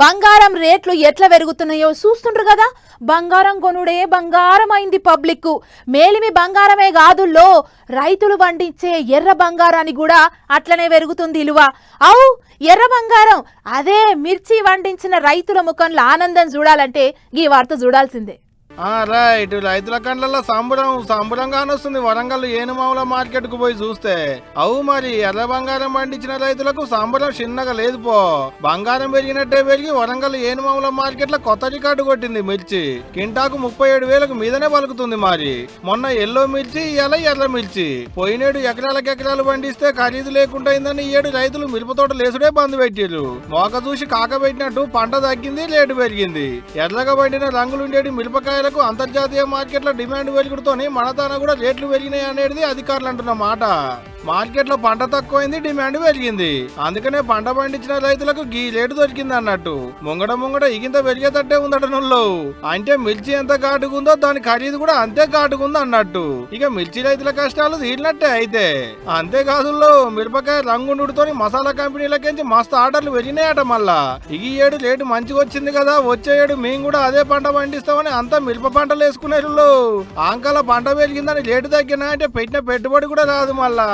బంగారం రేట్లు ఎట్లా పెరుగుతున్నాయో చూస్తుండ్రు కదా. బంగారం కొనుడే బంగారం అయింది పబ్లిక్. మేలిమి బంగారమే కాదుల్లో రైతులు పండించే ఎర్ర బంగారాన్ని కూడా అట్లనే పెరుగుతుంది విలువ. అవు ఎర్ర బంగారం అదే మిర్చి పండించిన రైతుల ముఖంలో ఆనందం చూడాలంటే ఈ వార్త చూడాల్సిందే. రైట్, రైతుల కండ్లలో సంబరంగానే వస్తుంది. వరంగల్ ఏనుమావుల మార్కెట్ కు పోయి చూస్తే అవు మరి ఎర్ర బంగారం పండించిన రైతులకు సంబరం చిన్నగా లేదు పో. బంగారం పెరిగినట్టే పెరిగి వరంగల్ ఏనుమావుల మార్కెట్ లో కొత్త రికార్డు కొట్టింది. మిర్చి కింటాకు 37,000 మీదనే పలుకుతుంది. మరి మొన్న ఎల్లో మిర్చి ఇలా ఎర్ర మిర్చి పోయినేడు ఎకరాలు పండిస్తే ఖరీదు లేకుండా అయిందని ఈ ఏడు రైతులు మిరప తోట లేసుడే బంద్ పెట్టారు. మోక చూసి కాకబెట్టినట్టు పంట తగ్గింది, రేటు పెరిగింది. ఎర్రగా పండిన రంగులుండేటి మిరపకాయ అంతర్జాతీయ మార్కెట్ లో డిమాండ్ పెరుగుతోని మన తాన కూడా రేట్లు పెరిగినాయి అనేది అధికారులు అంటున్న మాట. మార్కెట్ లో పంట తక్కువైంది, డిమాండ్ పెరిగింది. అందుకనే పంట పండించిన రైతులకు గీ రేటు దొరికింది అన్నట్టు. ముంగడ ఇగింత పెరిగేటట్టే ఉందట నుల్లో. అంటే మిర్చి ఎంత ఘాటుకుందో దాని ఖరీదు కూడా అంతే ఘాటుకుంది అన్నట్టు. ఇక మిర్చి రైతుల కష్టాలు తీరినట్టే. అయితే అంతేకాదుల్లో మిరపకాయ రంగుండుతోని మసాలా కంపెనీలకించి మస్తు ఆర్డర్లు పెరిగినాయట. మళ్ళా ఈ ఏడు రేటు మంచిగా వచ్చింది కదా, వచ్చే ఏడు మేము కూడా అదే పంట పండిస్తామని అంతా మిరప పంటలు వేసుకునేళ్ళు. ఆంకాల పంట పెరిగిందని రేటు తగ్గినా అంటే పెట్టిన పెట్టుబడి కూడా రాదు మళ్ళా.